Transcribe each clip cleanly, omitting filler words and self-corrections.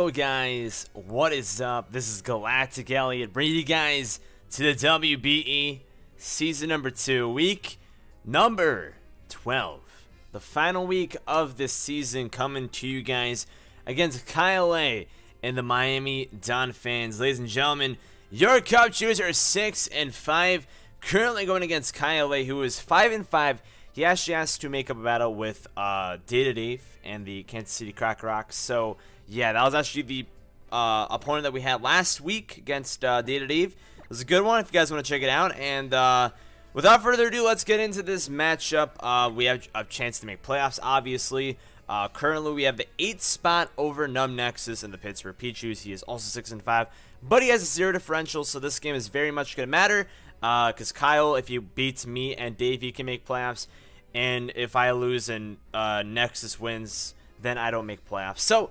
Hello guys, what is up? This is Galactic Elliot bringing you guys to the WBE season number 2, week number 12. The final week of this season coming to you guys against KyleAye and the Miami Donphans. Ladies and gentlemen, your Cubchoos are 6-5, currently going against KyleAye, who is 5-5. He actually has to make up a battle with aDrive and the Kansas City Crack. So yeah, that was actually the opponent that we had last week against aDrive. It was a good one if you guys want to check it out. And without further ado, let's get into this matchup. We have a chance to make playoffs, obviously. Currently, we have the 8th spot over NumbNexus in the Pittsburgh Cubchoos. He is also 6-5, but he has a 0 differential, so this game is very much going to matter. Because Kyle, if he beats me and Dave, he can make playoffs. And if I lose and Nexus wins, then I don't make playoffs. So,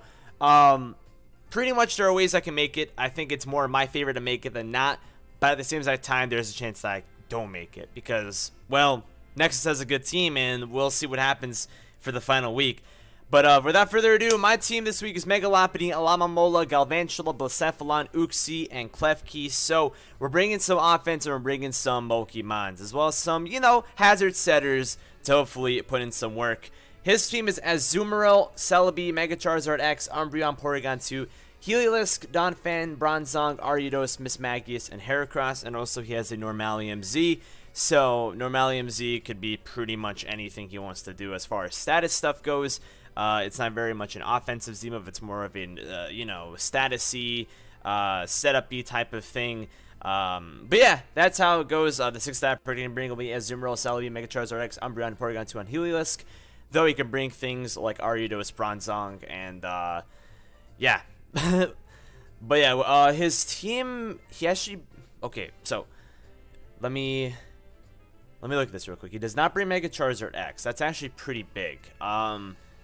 pretty much there are ways I can make it. I think it's more my favor to make it than not. But at the same time, there's a chance that I don't make it. Because, well, Nexus has a good team, and we'll see what happens for the final week. But without further ado, my team this week is Megalopody, Alamamola, Galvantula, Blacephalon, Uxie, and Klefki. So we're bringing some offense and we're bringing some Pokemons, as well as some, you know, hazard setters to hopefully put in some work. His team is Azumarill, Celebi, Mega Charizard X, Umbreon, Porygon 2, Heliolisk, Donphan, Bronzong, Ariados, Mismagius, and Heracross. And also he has a Normalium Z. So Normalium Z could be pretty much anything he wants to do as far as status stuff goes. It's not very much an offensive Z move. It's more of an, you know, status-y, setup-y type of thing. But yeah, that's how it goes. The 6th stat pretty bring will be Azumarill, Celebi, Mega Charizard X, Umbreon, Porygon 2, and Heliolisk. Though he can bring things like Ariados, Bronzong, and yeah. But yeah, his team, he actually, okay, so let me look at this real quick. He does not bring Mega Charizard X. That's actually pretty big.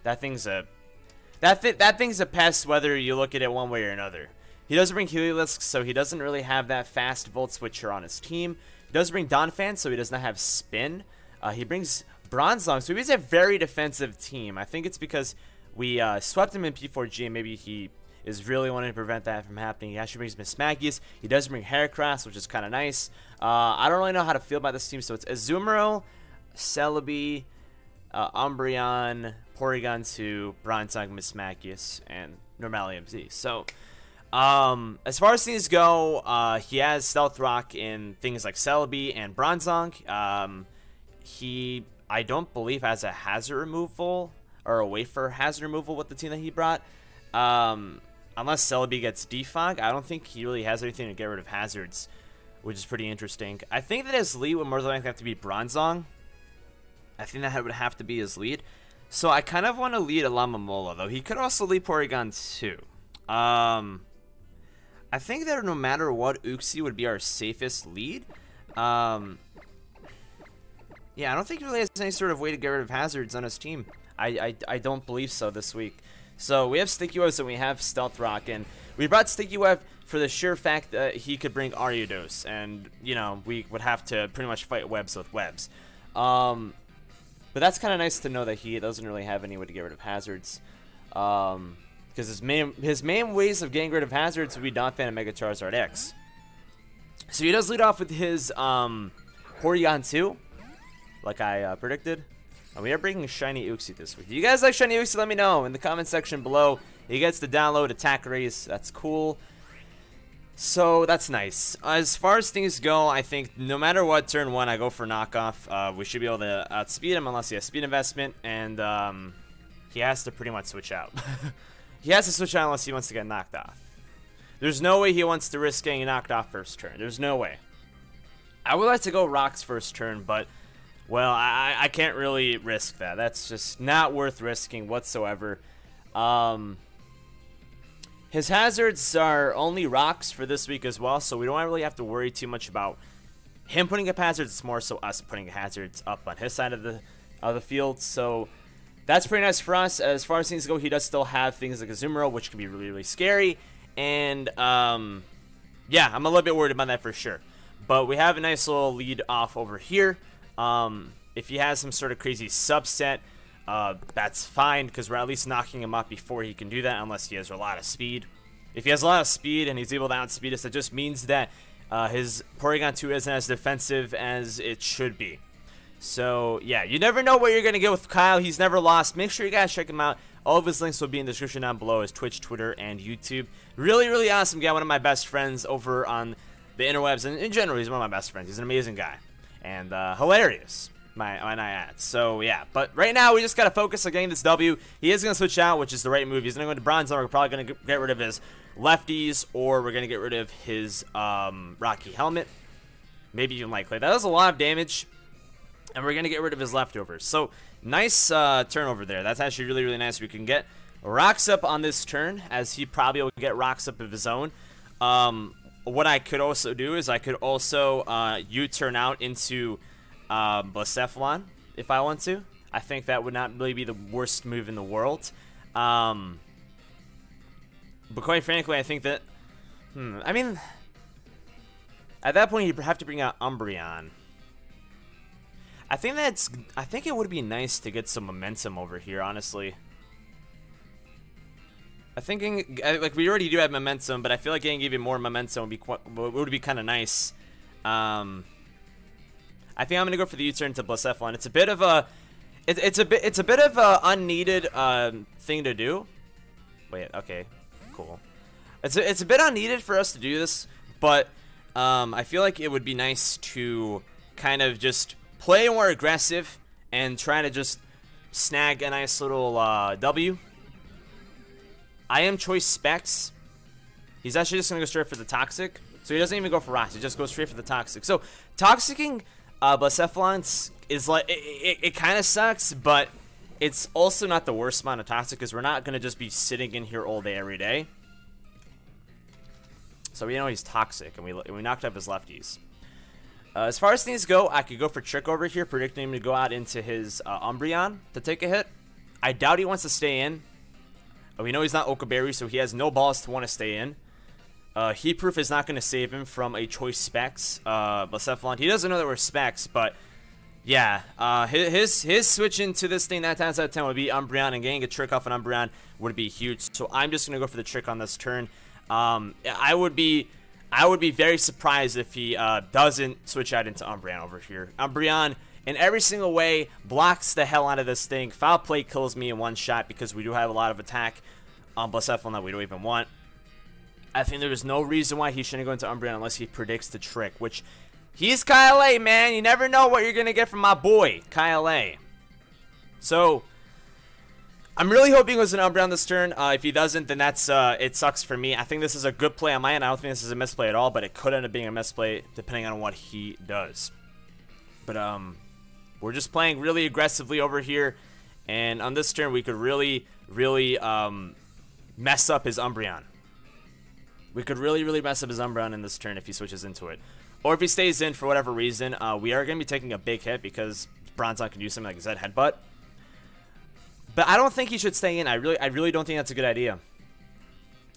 That thing's a pest whether you look at it one way or another. He doesn't bring Heliolisk, so he doesn't really have that fast Volt Switcher on his team. He does bring Donphan, so he does not have Spin. He brings Bronzong, so he's a very defensive team. I think it's because we swept him in P4G, and maybe he is really wanting to prevent that from happening. He actually brings Mismagius. He does bring Heracross, which is kind of nice. I don't really know how to feel about this team, so it's Azumarill, Celebi, Umbreon, Porygon 2, Bronzong, Mismagius, and Normalium Z. So, as far as things go, he has Stealth Rock in things like Celebi and Bronzong. He, I don't believe, has a hazard removal or a wafer hazard removal with the team that he brought. Unless Celebi gets Defog, I don't think he really has anything to get rid of hazards, which is pretty interesting. I think that his lead would more than likely have to be Bronzong. I think that would have to be his lead. So I kind of want to lead Alamamola, though. He could also lead Porygon 2. I think that no matter what, Uxie would be our safest lead. Yeah, I don't think he really has any sort of way to get rid of hazards on his team. I don't believe so this week. So we have Sticky Webs and we have Stealth Rock, and we brought Sticky Web for the sheer fact that he could bring Ariados, and, you know, we would have to pretty much fight webs with webs. But that's kind of nice to know that he doesn't really have any way to get rid of hazards. Because his main ways of getting rid of hazards would be Donphan and Mega Charizard X. So he does lead off with his Porygon 2, like I predicted. And we are bringing Shiny Uxie this week. Do you guys like Shiny Uxie? Let me know in the comment section below. He gets to download Attack Race. That's cool. So that's nice. As far as things go, I think no matter what, turn 1, I go for knockoff. We should be able to outspeed him unless he has speed investment, and he has to pretty much switch out. He has to switch out unless he wants to get knocked off. There's no way he wants to risk getting knocked off first turn. There's no way. I would like to go Rocks first turn, but, well, I can't really risk that. That's just not worth risking whatsoever. His hazards are only rocks for this week as well, so we don't really have to worry too much about him putting up hazards. It's more so us putting hazards up on his side of the field. So that's pretty nice for us. As far as things go, he does still have things like Azumarill, which can be really, really scary. And yeah, I'm a little bit worried about that for sure. But we have a nice little lead off over here. If he has some sort of crazy subset, that's fine, because we're at least knocking him up before he can do that, unless he has a lot of speed, If he has a lot of speed and he's able to outspeed us, that just means that his Porygon 2 isn't as defensive as it should be. So, yeah, you never know what you're going to get with Kyle. He's never lost. Make sure you guys check him out. All of his links will be in the description down below, his Twitch, Twitter, and YouTube. Really, really awesome guy. One of my best friends over on the interwebs. And in general, he's one of my best friends. He's an amazing guy. And hilarious, might I add. So, yeah. But right now, we just got to focus on getting this W. He is going to switch out, which is the right move. He's going to go into Bronze, and we're probably going to get rid of his lefties, or we're going to get rid of his Rocky Helmet. Maybe even Light Clay. That does a lot of damage. And we're going to get rid of his leftovers. So, nice turnover there. That's actually really, really nice. We can get Rocks Up on this turn, as he probably will get Rocks Up of his own. What I could also do is I could also U-turn out into Blacephalon, if I want to. I think that would not really be the worst move in the world. But quite frankly, I think that... I mean... At that point, you'd have to bring out Umbreon. I think it would be nice to get some momentum over here, honestly. I'm thinking, like, we already do have momentum, but I feel like getting even more momentum would be kind of nice. I think I'm gonna go for the U-turn to Blacephalon. It's a bit of a, it's a bit of a unneeded thing to do. Wait, okay, cool. It's a bit unneeded for us to do this, but I feel like it would be nice to kind of just play more aggressive and try to just snag a nice little W. I am choice specs. He's actually just gonna go straight for the toxic, so he doesn't even go for rocks. He just goes straight for the toxic. So toxicking Blacephalon is like it kind of sucks, but it's also not the worst amount of toxic, because we're not gonna just be sitting in here all day every day. So we know he's toxic, and we knocked up his lefties. As far as things go, I could go for Trick over here, predicting him to go out into his Umbreon to take a hit. I doubt he wants to stay in. We know he's not Okaberry, so he has no balls to want to stay in. Heat Proof is not going to save him from a choice specs Blacephalon. He doesn't know that we're specs, but yeah, his switch into this thing 9 times out of 10 would be Umbreon, and getting a Trick off an Umbreon would be huge. So I'm just going to go for the Trick on this turn. I would be very surprised if he doesn't switch out into Umbreon over here. Umbreon, in every single way, blocks the hell out of this thing. Foul Play kills me in one shot, because we do have a lot of attack on Blacephalon that we don't even want. I think there is no reason why he shouldn't go into Umbreon unless he predicts the Trick, which he's KyleAye, man. You never know what you're going to get from my boy, KyleAye. So I'm really hoping it was an Umbreon this turn. If he doesn't, then that's it sucks for me. I think this is a good play on my end. I don't think this is a misplay at all, but it could end up being a misplay depending on what he does. But we're just playing really aggressively over here, and on this turn we could really, really mess up his Umbreon. We could really, really mess up his Umbreon in this turn if he switches into it, or if he stays in for whatever reason. We are going to be taking a big hit because Bronzong can do something like Z Headbutt. But I don't think he should stay in. I really don't think that's a good idea.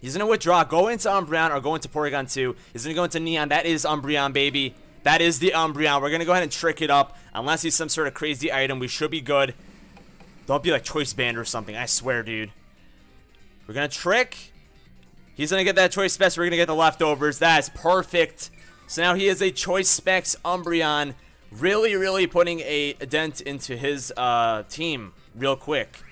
He's going to withdraw, go into Umbreon, or go into Porygon 2. He's going to go into Neon. That is Umbreon, baby. That is the Umbreon. We're going to go ahead and trick it up. Unless he's some sort of crazy item, we should be good. Don't be like Choice Band or something. I swear, dude. We're going to trick. He's going to get that Choice Specs. We're going to get the leftovers. That is perfect. So now he is a Choice Specs Umbreon. Really, really putting a dent into his team real quick.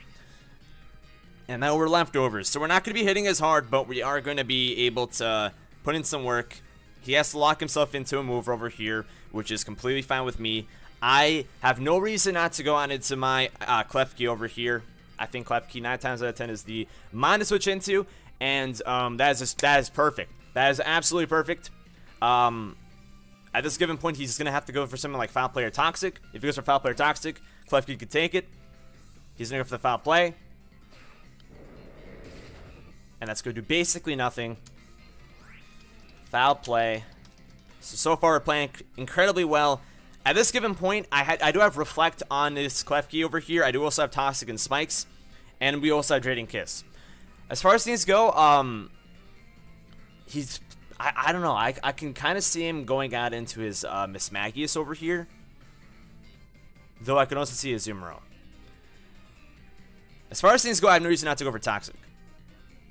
And now we're leftovers. So we're not going to be hitting as hard, but we are going to be able to put in some work. He has to lock himself into a move over here, which is completely fine with me. I have no reason not to go on into my Klefki over here. I think Klefki 9 times out of 10 is the mine to switch into, and that is perfect. That is absolutely perfect. At this given point, he's going to have to go for something like Foul Play or Toxic. If he goes for Foul Play or Toxic, Klefki could take it. He's going to go for the Foul Play. And that's going to do basically nothing. Foul Play. So far we're playing incredibly well. At this given point, I do have Reflect on this Klefki over here. I do also have Toxic and Spikes. And we also have Draining Kiss. As far as things go, he's... I don't know. I can kind of see him going out into his Mismagius over here. Though I can also see a Azumarill. As far as things go, I have no reason not to go for Toxic.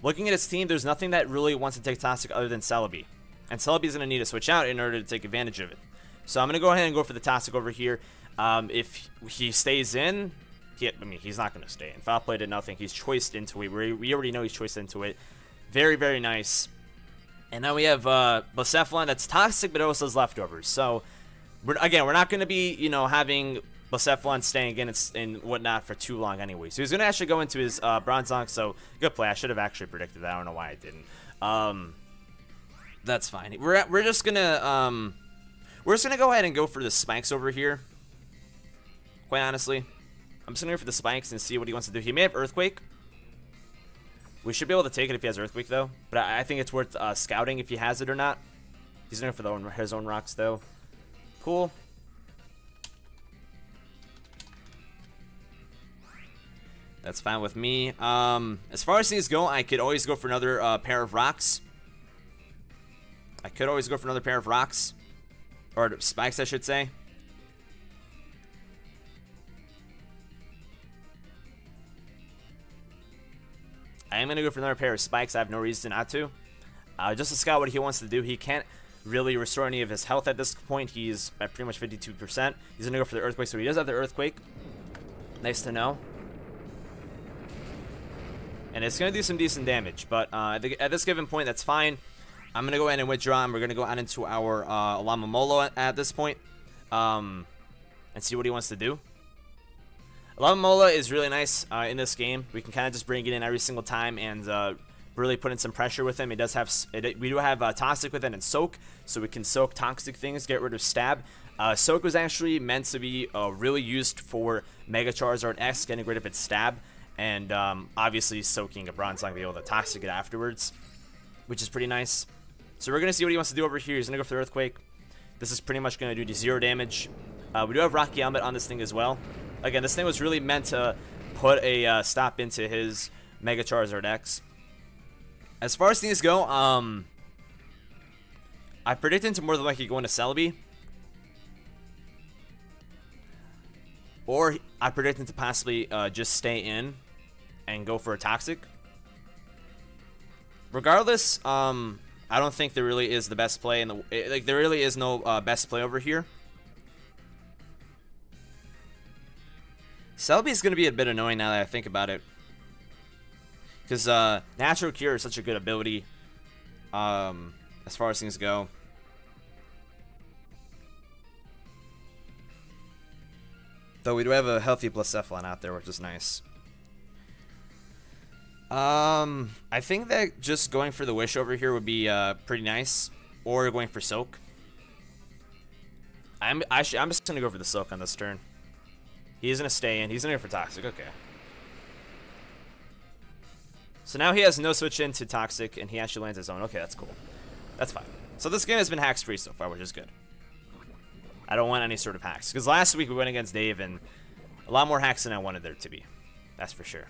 looking at his team, there's nothing that really wants to take Toxic other than Celebi. And Celebi's going to need to switch out in order to take advantage of it. So I'm going to go ahead and go for the Toxic over here. If he stays in, I mean, he's not going to stay in. Foul play did nothing. He's choiced into it. We already know he's choiced into it. Very, very nice. And now we have Blacephalon that's Toxic, but also has leftovers. So, we're not going to be, you know, having Blacephalon staying in and whatnot for too long anyway. So he's going to actually go into his Bronzong. So, good play. I should have actually predicted that. I don't know why I didn't. That's fine. We're just going to go ahead and go for the spikes over here. Quite honestly. I'm just going to go for the spikes and see what he wants to do. He may have Earthquake. We should be able to take it if he has Earthquake, though. But I think it's worth scouting if he has it or not. He's going for his own rocks, though. Cool. That's fine with me. As far as things go, I could always go for another pair of rocks. Or spikes, I should say. I am going to go for another pair of spikes. I have no reason not to. Just to scout what he wants to do. He can't really restore any of his health at this point. He's at pretty much 52%. He's going to go for the Earthquake, so he does have the Earthquake. Nice to know. And it's going to do some decent damage, but at this given point, that's fine. I'm going to go ahead and withdraw, and we're going to go out into our Lamamolo at this point and see what he wants to do. Lamamolo is really nice in this game. We can kind of just bring it in every single time and really put in some pressure with him. It does have, we do have Toxic with it and Soak, so we can soak toxic things, get rid of Stab. Soak was actually meant to be really used for Mega Charizard X, getting rid of its Stab, and obviously soaking a Bronzong, be able to Toxic it afterwards, which is pretty nice. So we're going to see what he wants to do over here. He's going to go for the Earthquake. This is pretty much going to do 0 damage. We do have Rocky Helmet on this thing as well. Again, this thing was really meant to put a stop into his Mega Charizard X. As far as things go, I predict him to more than likely go into Celebi. Or I predict him to possibly just stay in and go for a Toxic. Regardless, I don't think there really is the best play in the like. There really is no best play over here. Celebi is going to be a bit annoying now that I think about it, because Natural Cure is such a good ability as far as things go. Though we do have a healthy Blacephalon out there, which is nice. I think that just going for the Wish over here would be pretty nice, or going for Soak. I'm just gonna go for the Soak on this turn. He's gonna stay in. He's gonna go for Toxic. Okay. So now he has no switch into Toxic, and he actually lands his own. Okay, that's cool. That's fine. So this game has been hacks free so far, which is good. I don't want any sort of hacks, because last week we went against Dave, and a lot more hacks than I wanted there to be. That's for sure.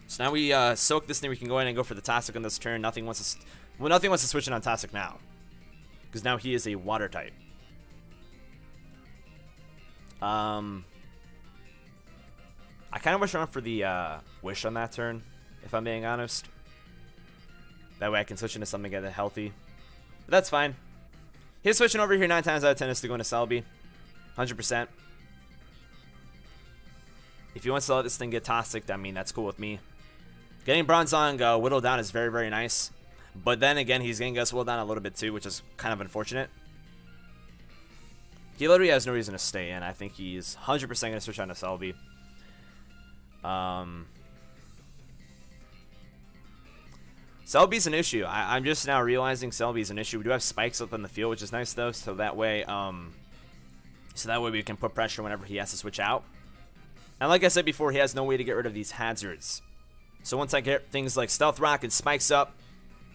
So now we soak this thing. We can go in and go for the Toxic on this turn. Nothing wants to, well, nothing wants to switch in on Toxic now, because now he is a Water type. I kind of wish I went for the Wish on that turn, if I'm being honest. That way I can switch into something get it healthy. But that's fine. His switching over here 9 times out of 10 is to go into Celebi. 100%. If he wants to let this thing get Toxic, I mean, that's cool with me. Getting Bronzong whittled down is very, very nice. But then again, he's getting us whittled down a little bit too, which is kind of unfortunate. He literally has no reason to stay in. I think he's 100% going to switch on to Celebi. Celebi's an issue. I'm just now realizing Celebi's an issue. We do have spikes up in the field, which is nice though. So that way we can put pressure whenever he has to switch out. And like I said before, he has no way to get rid of these hazards. So once I get things like Stealth Rock and Spikes up,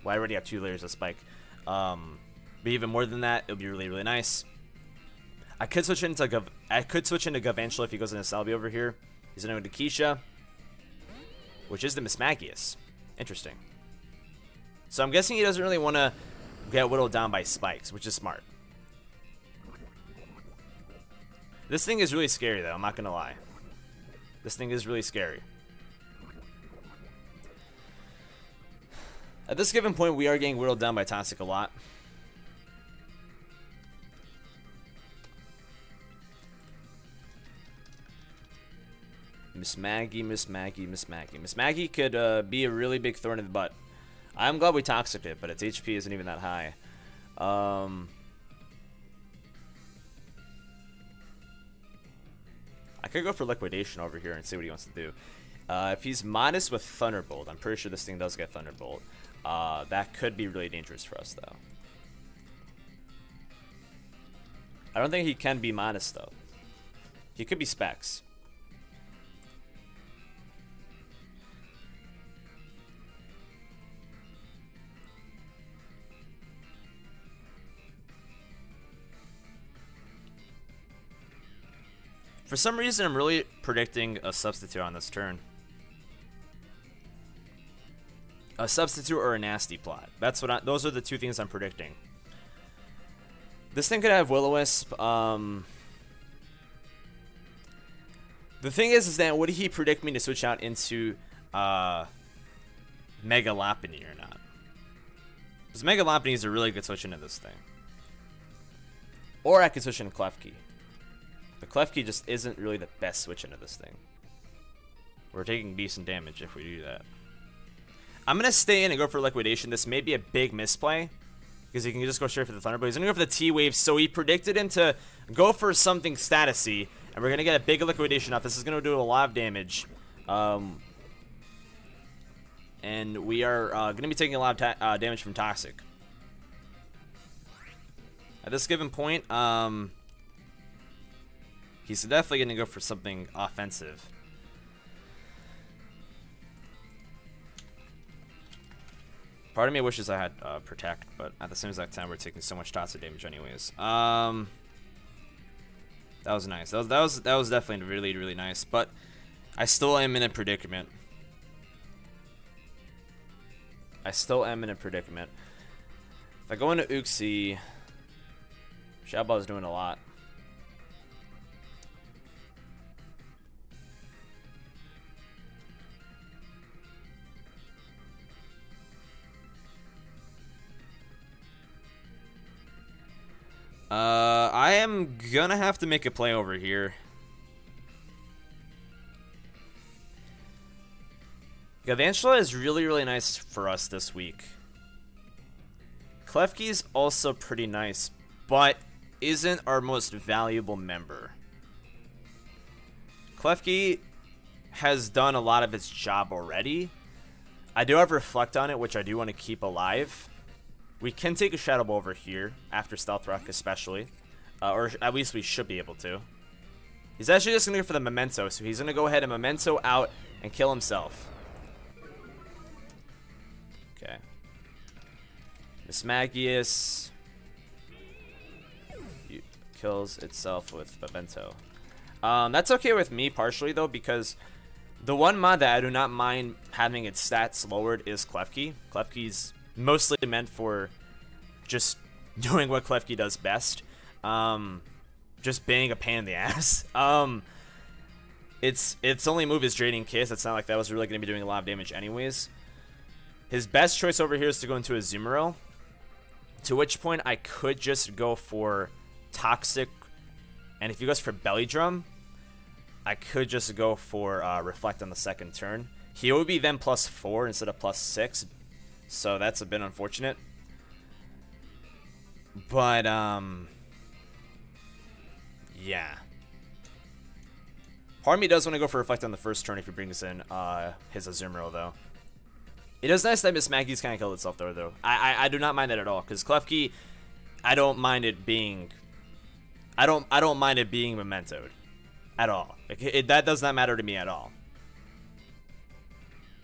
well, I already have 2 layers of Spike. But even more than that, it'll be really, really nice. I could switch into Galvantula if he goes into Celebi over here. He's going to go to Keisha, which is the Mismagius. Interesting. So I'm guessing he doesn't really want to get whittled down by Spikes, which is smart. This thing is really scary, though. I'm not going to lie. This thing is really scary. At this given point, we are getting whittled down by Toxic a lot. Miss Maggie, Miss Maggie, Miss Maggie. Miss Maggie could be a really big thorn in the butt. I'm glad we Toxiced it, but its HP isn't even that high. I could go for Liquidation over here and see what he wants to do. If he's modest with Thunderbolt, I'm pretty sure this thing does get Thunderbolt. That could be really dangerous for us, though. I don't think he can be modest, though. He could be Specs. For some reason, I'm really predicting a Substitute on this turn. A Substitute or a Nasty Plot. That's what those are the two things I'm predicting. This thing could have Will-O-Wisp. The thing is that would he predict me to switch out into Mega Lopunny or not? Because Mega Lopunny is a really good switch into this thing. Or I could switch into Klefki. The Klefki just isn't really the best switch into this thing. We're taking decent damage if we do that. I'm going to stay in and go for Liquidation. This may be a big misplay, because he can just go straight for the Thunderbolt. He's going to go for the T-Wave, so he predicted him to go for something statusy, and we're going to get a big Liquidation off. This is going to do a lot of damage. And we are going to be taking a lot of damage from Toxic. At this given point, he's definitely going to go for something offensive. Part of me wishes I had Protect, but at the same exact time, we're taking so much toxic damage anyways. That was nice. That was definitely really, really nice. But I still am in a predicament. If I go into Uxie, Shadow Ball is doing a lot. I am gonna have to make a play over here. Galvantula is really, really nice for us this week. Klefki is also pretty nice, but isn't our most valuable member. Klefki has done a lot of its job already. I do have Reflect on it, which I do want to keep alive. We can take a Shadow Ball over here, after Stealth Rock especially. Or at least we should be able to. He's actually just going to go for the Memento, so he's going to go ahead and Memento out and kill himself. Okay. Mismagius kills itself with Memento. That's okay with me partially, though, because the one mod that I do not mind having its stats lowered is Klefki. Klefki's mostly meant for just doing what Klefki does best. Just being a pain in the ass. Its only move is Draining Kiss. It's not like that was really going to be doing a lot of damage anyways. His best choice over here is to go into a Azumarill, to which point I could just go for Toxic, and if he goes for Belly Drum, I could just go for Reflect on the second turn. He would be then +4 instead of +6, so that's a bit unfortunate. But, yeah. Part of me does want to go for Reflect on the first turn if he brings in his Azumarill, though. It is nice that Miss Maggie's kind of killed itself, though. I do not mind that at all, because Klefki, I don't mind it being... I don't mind it being Mementoed. At all. Like, that does not matter to me at all.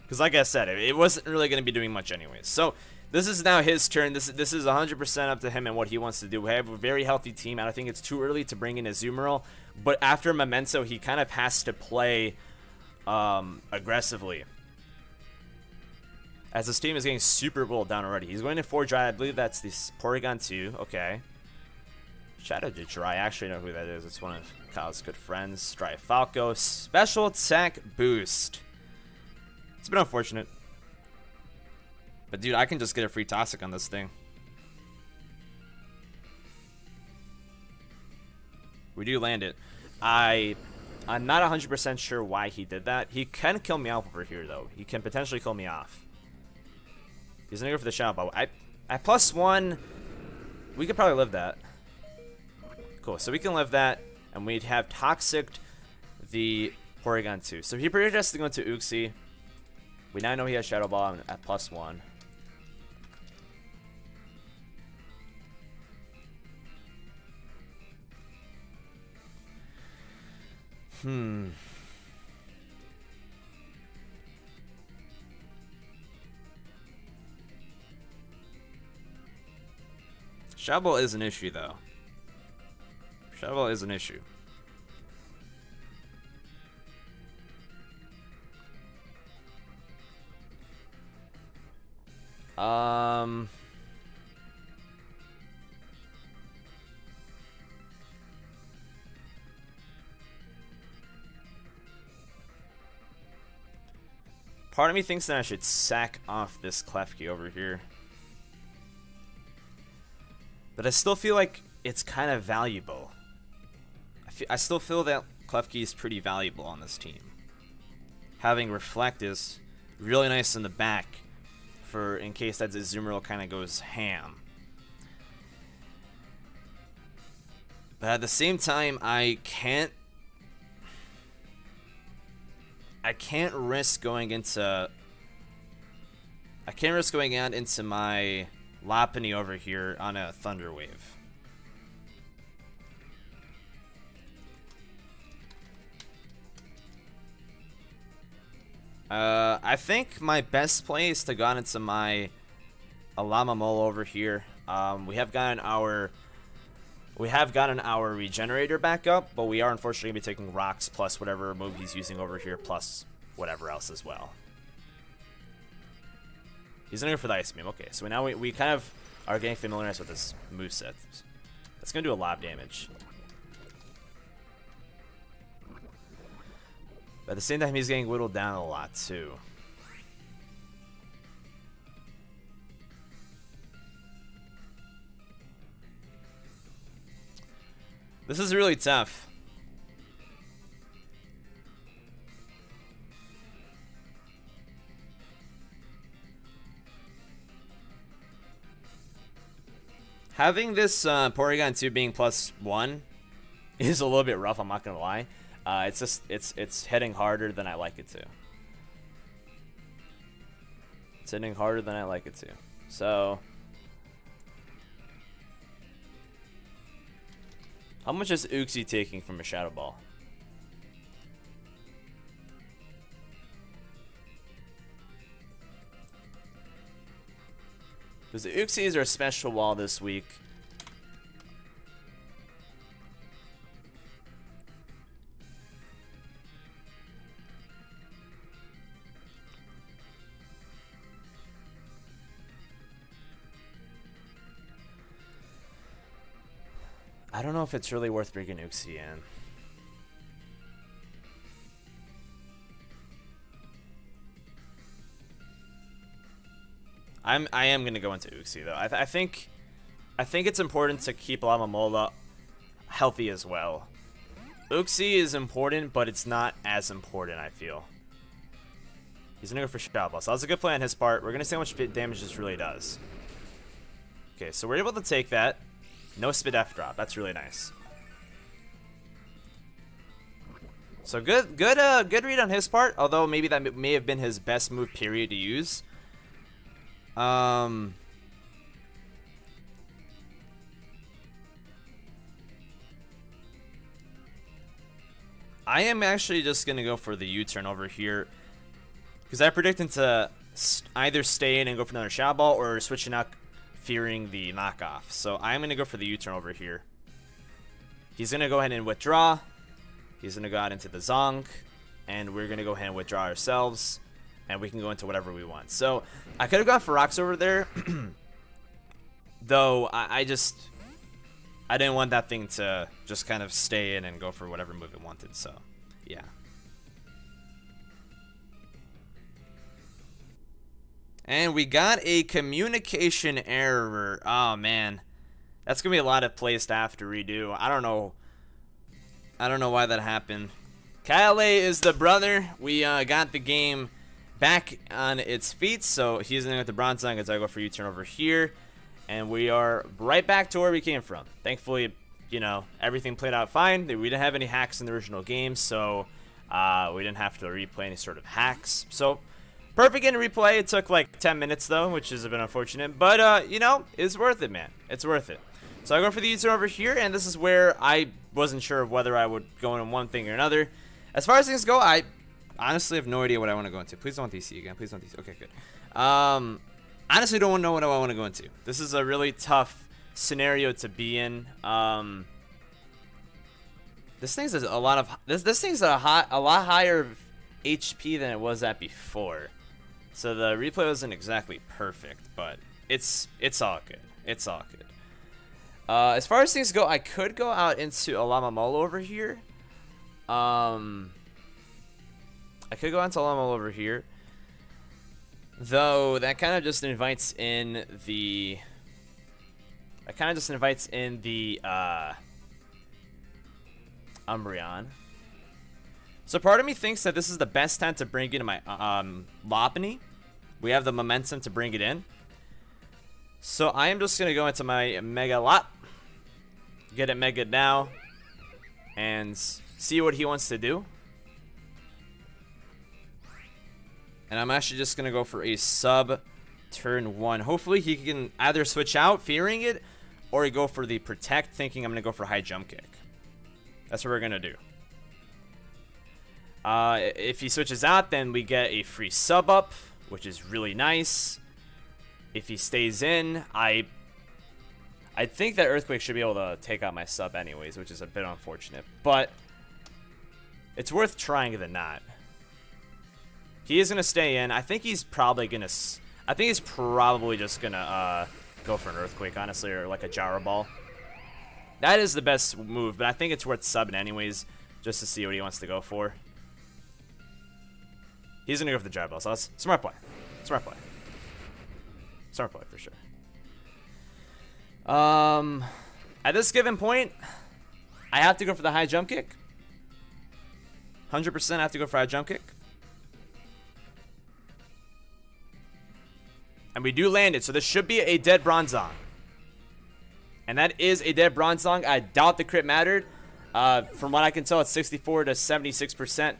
Because like I said, it wasn't really going to be doing much anyways. So, this is now his turn. This is 100% up to him and what he wants to do. We have a very healthy team, and I think it's too early to bring in a Azumarill. But after Memento, he kind of has to play aggressively. As his team is getting super rolled down already. He's going to 4-Dry. I believe that's this Porygon 2. Okay. Shadow Dry. I actually know who that is. It's one of Kyle's good friends. Dry Falco. Special attack boost. It's been unfortunate. But dude, I can just get a free Toxic on this thing. We do land it. I'm not 100% sure why he did that. He can kill me off over here, though. He can potentially kill me off. He's gonna go for the Shadow Ball. At +1, we could probably live that. Cool, so we can live that, and we'd have Toxic the Porygon 2. So he pretty much has to go into Uxie. We now know he has Shadow Ball at +1. Shadow Ball is an issue, though. Shadow Ball is an issue. Part of me thinks that I should sack off this Klefki over here. But I still feel like it's kind of valuable. I still feel that Klefki is pretty valuable on this team. Having Reflect is really nice in the back for in case that Azumarill kind of goes ham. But at the same time, I can't risk going into out into my Lopunny over here on a Thunder Wave. I think my best play is to go into my Alamamolo over here. We have gotten our Regenerator back up, but we are unfortunately going to be taking Rocks plus whatever move he's using over here, plus whatever else as well. He's going to go for the Ice Beam. Okay, so now we kind of are getting familiarized with this moveset. That's going to do a lot of damage. But at the same time, he's getting whittled down a lot, too. This is really tough. Having this Porygon 2 being +1 is a little bit rough, I'm not gonna lie. It's hitting harder than I like it to. It's hitting harder than I like it to. So how much is Uxie taking from a Shadow Ball? Because the Uxies are a special wall this week. I don't know if it's really worth bringing Uxie in. I am gonna go into Uxie though. I think it's important to keep Lamamola healthy as well. Uxie is important, but it's not as important, I feel. He's gonna go for Shadow Ball. So that's a good play on his part. We're gonna see how much damage this really does. Okay, so we're able to take that. No Spit F drop. That's really nice. So good read on his part. Although maybe that may have been his best move period to use. I am actually just gonna go for the U-turn over here because I predict him to either stay in and go for another Shadow Ball or switching out, fearing the knockoff. So I'm gonna go for the U-turn over here. He's gonna go ahead and withdraw. He's gonna go out into the Zonk, and we're gonna go ahead and withdraw ourselves, and we can go into whatever we want. So I could have gone for Rocks over there, though I didn't want that thing to just kind of stay in and go for whatever move it wanted. So yeah. And we got a communication error. Oh, man. That's going to be a lot of plays to have to redo. I don't know why that happened. KyleAye is the brother. We got the game back on its feet. So he's in with the bronze on because I go for U-turn over here. And we are right back to where we came from. Thankfully, you know, everything played out fine. We didn't have any hacks in the original game. So we didn't have to replay any sort of hacks. So perfect in replay. It took like 10 minutes though, which is a bit unfortunate. But, you know, it's worth it, man. It's worth it. So I go for the U-turn over here, and this is where I wasn't sure of whether I would go in one thing or another. As far as things go, I honestly have no idea what I want to go into. Please don't DC again. Please don't DC. Okay, good. Honestly, don't know what I want to go into. This is a really tough scenario to be in. This thing's a lot of this thing's a lot higher HP than it was at before. So the replay wasn't exactly perfect, but it's all good. It's all good. As far as things go, I could go out into a Lamamolo over here. I could go into Lamamolo over here. Though, that kind of just invites in the... Umbreon. So part of me thinks that this is the best time to bring in my Lopunny. We have the momentum to bring it in. So I am just going to go into my Mega Lop. Get it Mega now. And see what he wants to do. And I'm actually just going to go for a sub turn 1. Hopefully he can either switch out, fearing it, or go for the protect, thinking I'm going to go for high jump kick. That's what we're going to do. If he switches out, then we get a free sub up, which is really nice. If he stays in, I think that Earthquake should be able to take out my sub anyways, which is a bit unfortunate. But it's worth trying than not. He is going to stay in. I think he's probably going to... I think he's probably just going to go for an Earthquake, honestly, or like a Gyro Ball. That is the best move, but I think it's worth subbing anyways, just to see what he wants to go for. He's going to go for the Gyro Ball, so that's smart play. Smart play. Smart play, for sure. At this given point, I have to go for the high jump kick. 100% I have to go for high jump kick. And we do land it, so this should be a dead Bronzong. And that is a dead Bronzong. I doubt the crit mattered. From what I can tell, it's 64 to 76%.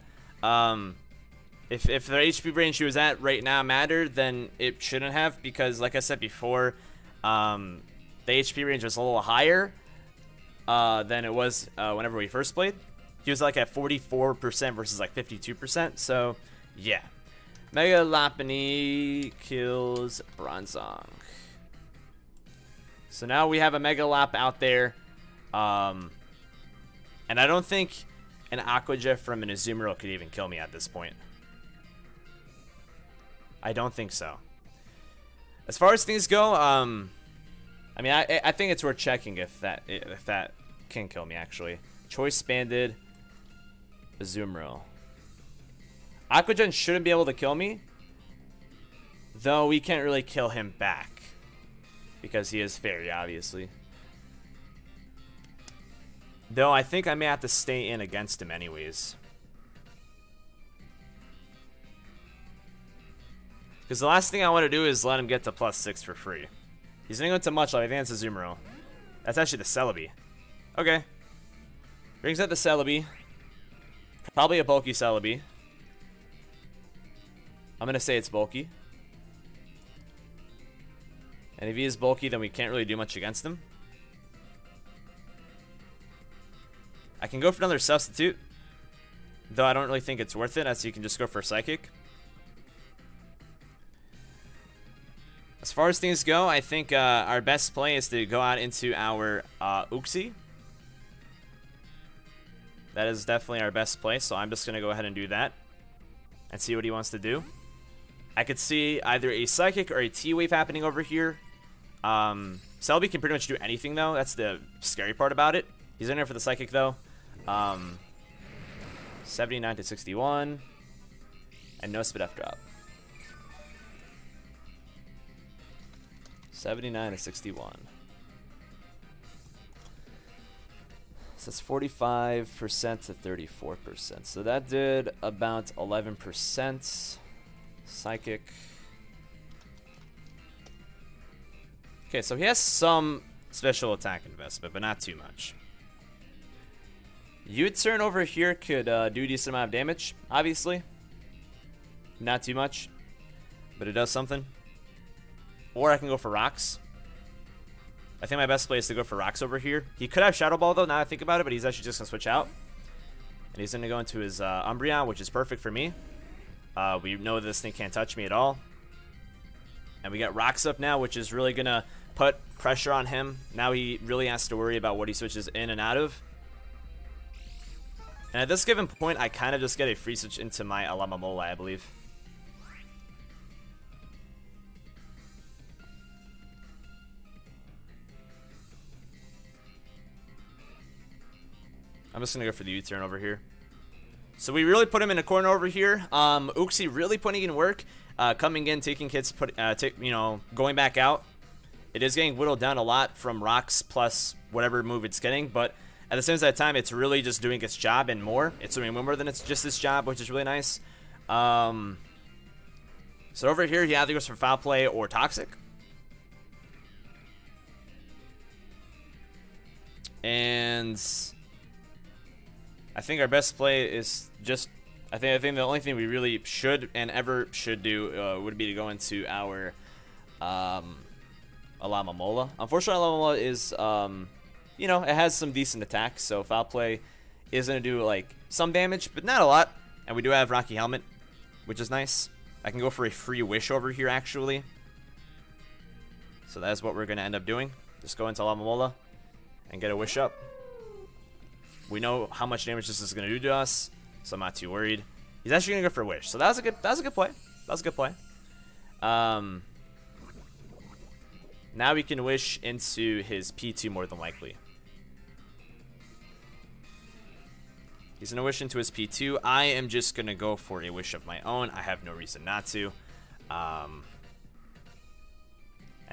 If the HP range she was at right now mattered, then it shouldn't have, because like I said before, the HP range was a little higher than it was whenever we first played. He was like at 44% versus like 52%. So yeah. Mega Lopunny kills Bronzong. So now we have a Mega Lop out there. And I don't think an Aqua Jet from an Azumarill could even kill me at this point. I don't think so. As far as things go, I mean, I think it's worth checking if that can kill me, actually. Choice Banded Azumarill. Aqua Jet shouldn't be able to kill me, though we can't really kill him back because he is fairy, obviously. Though I think I may have to stay in against him anyways. Because the last thing I want to do is let him get to +6 for free. He's going to go into much like Advanced Azumarill. That's actually the Celebi. Okay. Brings out the Celebi. Probably a bulky Celebi. I'm going to say it's bulky. And if he is bulky, then we can't really do much against him. I can go for another substitute, though I don't really think it's worth it, as you can just go for a Psychic. As far as things go, I think our best play is to go out into our Uxie. That is definitely our best play, so I'm just going to go ahead and do that and see what he wants to do. I could see either a Psychic or a T-Wave happening over here. Celebi can pretty much do anything, though. That's the scary part about it. He's in there for the Psychic, though. 79 to 61. And no Spit F drop. 79 to 61. So it's 45% to 34%. So that did about 11%. Psychic. Okay, so he has some special attack investment, but not too much. U-turn over here could do a decent amount of damage, obviously. Not too much, but it does something. Or I can go for rocks. I think my best play is to go for rocks over here. He could have Shadow Ball, though, now that I think about it, but he's actually just going to switch out. And he's going to go into his Umbreon, which is perfect for me. We know this thing can't touch me at all. And we got rocks up now, which is really going to put pressure on him. Now he really has to worry about what he switches in and out of. And at this given point, I kind of just get a free switch into my Alamamola, I believe. I'm just going to go for the U-turn over here. So we really put him in a corner over here. Uxie really putting in work. Coming in, taking hits, going back out. It is getting whittled down a lot from rocks plus whatever move it's getting. But at the same time, it's really just doing its job and more. It's doing more than it's just its job, which is really nice. So over here, he either goes for Foul Play or Toxic. And I think our best play is just, I think the only thing we really should and ever should do would be to go into our Alamamola. Unfortunately, Alamamola is, it has some decent attacks, so Foul Play is going to do, like, some damage, but not a lot. And we do have Rocky Helmet, which is nice. I can go for a free Wish over here, actually. So that's what we're going to end up doing. Just go into Alamamola and get a Wish up. We know how much damage this is going to do to us, so I'm not too worried. He's actually going to go for a Wish, so that was a good play. That was a good play. Now we can Wish into his P2 more than likely. He's going to Wish into his P2. I am just going to go for a Wish of my own. I have no reason not to. And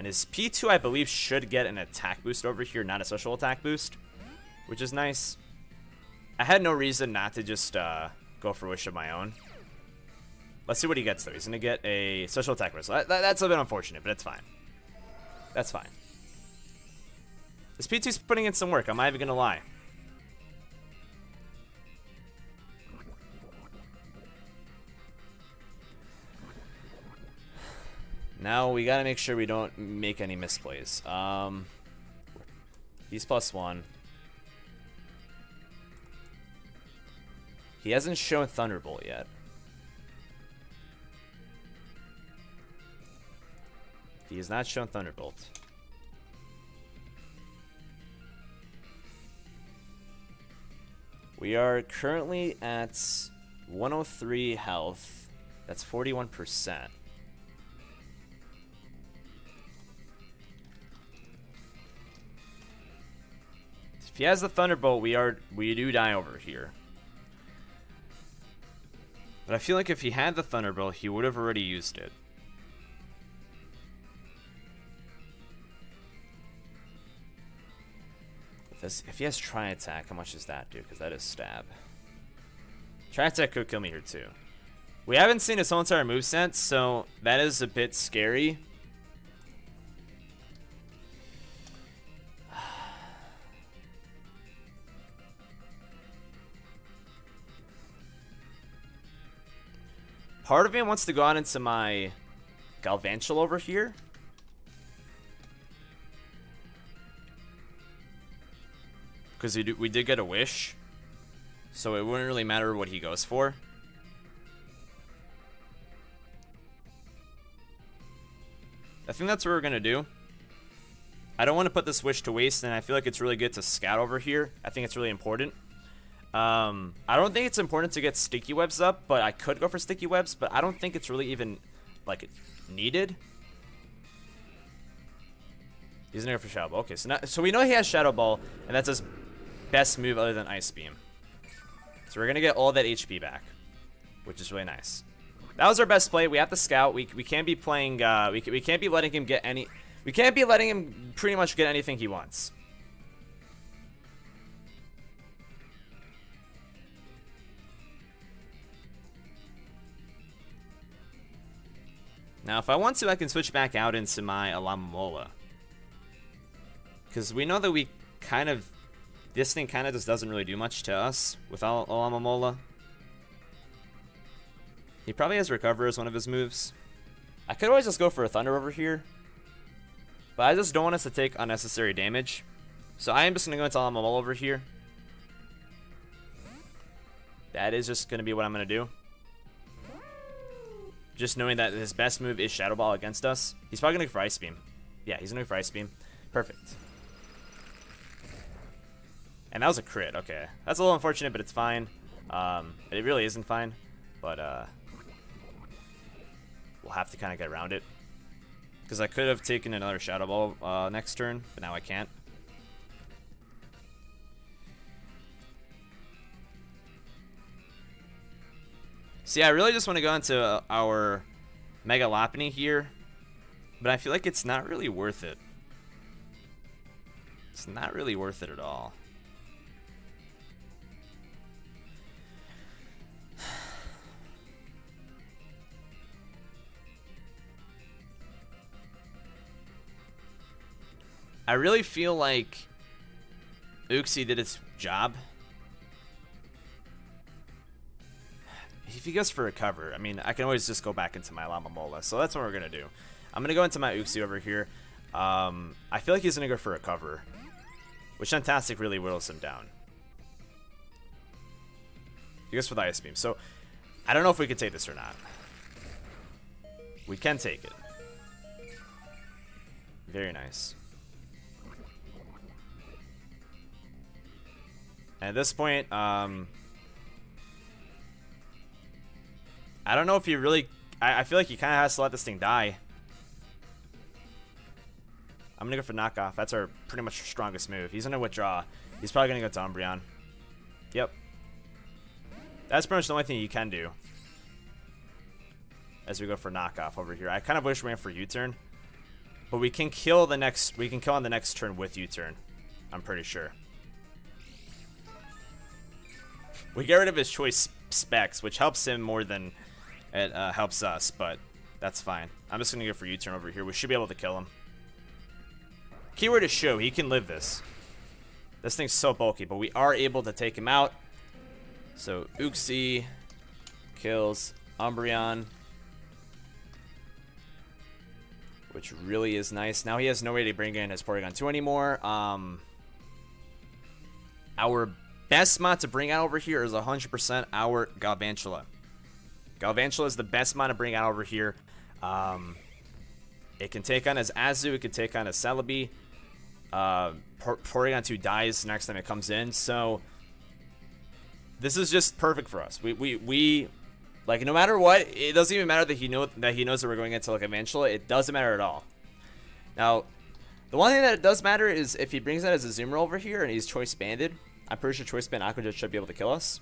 his P2, I believe, should get an attack boost over here, not a special attack boost, which is nice. I had no reason not to just go for Wish of my own. Let's see what he gets, though. He's going to get a special attack boost. That's a bit unfortunate, but it's fine. That's fine. This P2's putting in some work. I'm not even going to lie. Now we got to make sure we don't make any misplays. He's +1. He hasn't shown Thunderbolt yet. He has not shown Thunderbolt. We are currently at 103 health. That's 41%. If he has the Thunderbolt, we do die over here. But I feel like if he had the Thunderbolt, he would have already used it. If he has Tri-Attack, how much does that do? Because that is Stab. Tri-Attack could kill me here too. We haven't seen his whole entire moveset, so that is a bit scary. Part of me wants to go out into my Galvantula over here. Because we did get a Wish. So it wouldn't really matter what he goes for. I think that's what we're going to do. I don't want to put this Wish to waste, and I feel like it's really good to scout over here. I think it's really important. I don't think it's important to get Sticky Webs up, but I could go for Sticky Webs, but I don't think it's really even, like, needed. He's gonna go for Shadow Ball. Okay, so we know he has Shadow Ball, and that's his best move other than Ice Beam. So we're gonna get all that HP back, which is really nice. That was our best play. We have to scout. We can't be playing. We can't be letting him get any. We can't be letting him pretty much get anything he wants. Now, if I want to, I can switch back out into my Alamomola. Because we know that we kind of... This thing kind of just doesn't really do much to us without Alamomola. He probably has Recover as one of his moves. I could always just go for a Thunder over here. But I just don't want us to take unnecessary damage. So I am just going to go into Alamomola over here. That is just going to be what I'm going to do. Just knowing that his best move is Shadow Ball against us. He's probably going to go for Ice Beam. Yeah, he's going to go for Ice Beam. Perfect. And that was a crit. Okay. That's a little unfortunate, but it's fine. It really isn't fine. But we'll have to kind of get around it. Because I could have taken another Shadow Ball next turn, but now I can't. See, I really just want to go into our Mega Lopunny here, but I feel like it's not really worth it. It's not really worth it at all. I really feel like Uxie did its job. If he goes for Recover, I mean, I can always just go back into my Alamomola. So that's what we're going to do. I'm going to go into my Uxie over here. I feel like he's going to go for Recover, which Fantastic really whittles him down. He goes for the Ice Beam. So I don't know if we can take this or not. We can take it. Very nice. And at this point, I don't know if he really... I feel like he kind of has to let this thing die. I'm going to go for Knockoff. That's our pretty much strongest move. He's going to withdraw. He's probably going to go to Umbreon. Yep. That's pretty much the only thing you can do. As we go for Knockoff over here. I kind of wish we went for U-turn. But we can kill the next... We can kill on the next turn with U-turn. I'm pretty sure. We get rid of his choice specs, which helps him more than... It helps us, but that's fine. I'm just going to go for U-turn over here. We should be able to kill him. Keyword is show. He can live this. This thing's so bulky, but we are able to take him out. So Uxie kills Umbreon, which really is nice. Now he has no way to bring in his Porygon 2 anymore. Our best mod to bring out over here is 100% our Galvantula. Galvantula is the best mod to bring out over here. It can take on as Azu. It can take on as Celebi. Porygon 2 dies next time it comes in. So this is just perfect for us. We like, no matter what, it doesn't even matter that he knows that we're going into like Galvantula. It doesn't matter at all. Now, the one thing that it does matter is if he brings out as a Azumarill over here and he's Choice Banded. I'm pretty sure Choice Band Aqua Jet should be able to kill us.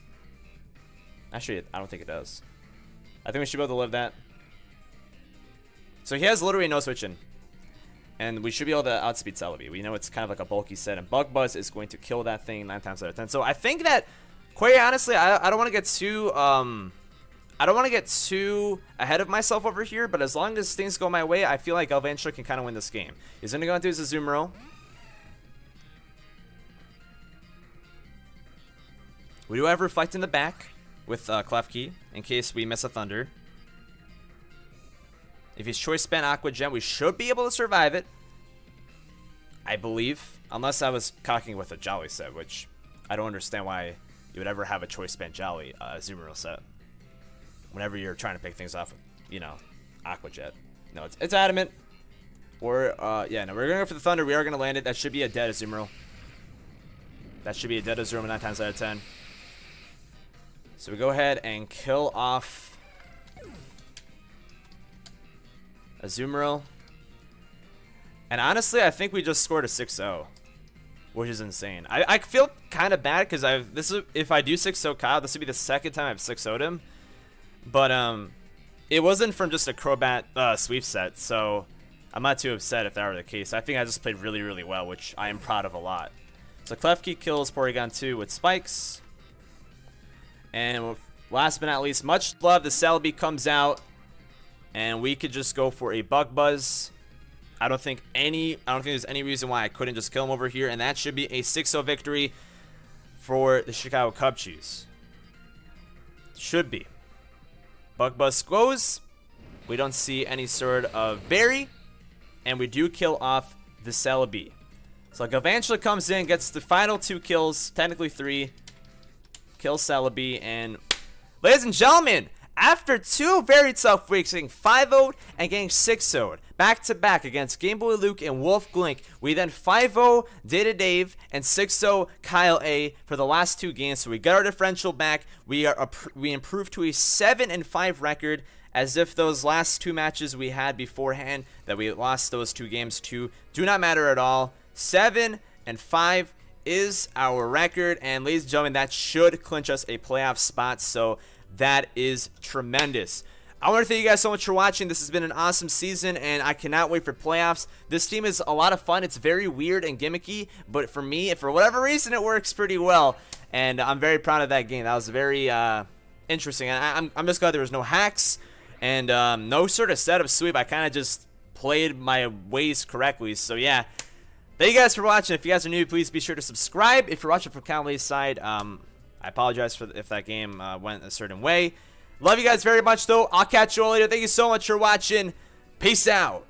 Actually, I don't think it does. I think we should be able to live that. So he has literally no switching. And we should be able to outspeed Celebi. We know it's kind of like a bulky set. And Bug Buzz is going to kill that thing 9 times out of 10. So I think that, quite honestly, I don't want to get too... I don't want to get too ahead of myself over here. But as long as things go my way, I feel like Galvantula can kind of win this game. He's going to go into his Azumarill. We do have Reflect in the back with Klefki in case we miss a Thunder. If he's Choice Band Aqua Gem, we should be able to survive it. I believe. Unless I was cocking with a Jolly set, which I don't understand why you would ever have a Choice Band Jolly Azumarill set. Whenever you're trying to pick things off with, you know, Aqua Jet. No, it's Adamant. Or, yeah, no, we're going to go for the Thunder. We are going to land it. That should be a dead Azumarill. That should be a dead Azumarill 9 times out of 10. So we go ahead and kill off Azumarill. And honestly, I think we just scored a 6-0, which is insane. I feel kind of bad because if I do 6-0 Kyle, this would be the second time I've 6-0'd him. But it wasn't from just a Crobat sweep set, so I'm not too upset if that were the case. I think I just played really, really well, which I am proud of a lot. So Klefki kills Porygon 2 with spikes. And last but not least, much love, the Celebi comes out. And we could just go for a Bug Buzz. I don't think there's any reason why I couldn't just kill him over here. And that should be a 6-0 victory for the Chicago Cubchoos. Should be. Bug Buzz goes. We don't see any sort of berry. And we do kill off the Celebi. So Galvantula comes in, gets the final 2 kills, technically 3. Kills Celebi, and ladies and gentlemen, after 2 very tough weeks, getting 5-0'd and getting 6-0'd, back-to-back against Game Boy Luke and Wolf Glink, we then 5-0 Data Dave and 6-0 KyleAye for the last 2 games. So we got our differential back. We improved to a 7-5 record, as if those last 2 matches we had beforehand that we lost those 2 games to do not matter at all. 7-5 is our record, and ladies and gentlemen, that should clinch us a playoff spot, so that is tremendous. I want to thank you guys so much for watching. This has been an awesome season, and I cannot wait for playoffs. This team is a lot of fun. It's very weird and gimmicky, but for me, for whatever reason, it works pretty well, and I'm very proud of that game. That was very interesting, and I'm just glad there was no hacks and no sort of setup sweep. I kind of just played my ways correctly, so yeah. Thank you guys for watching. If you guys are new, please be sure to subscribe. If you're watching from KyleAye's side, I apologize for if that game went a certain way. Love you guys very much, though. I'll catch you all later. Thank you so much for watching. Peace out.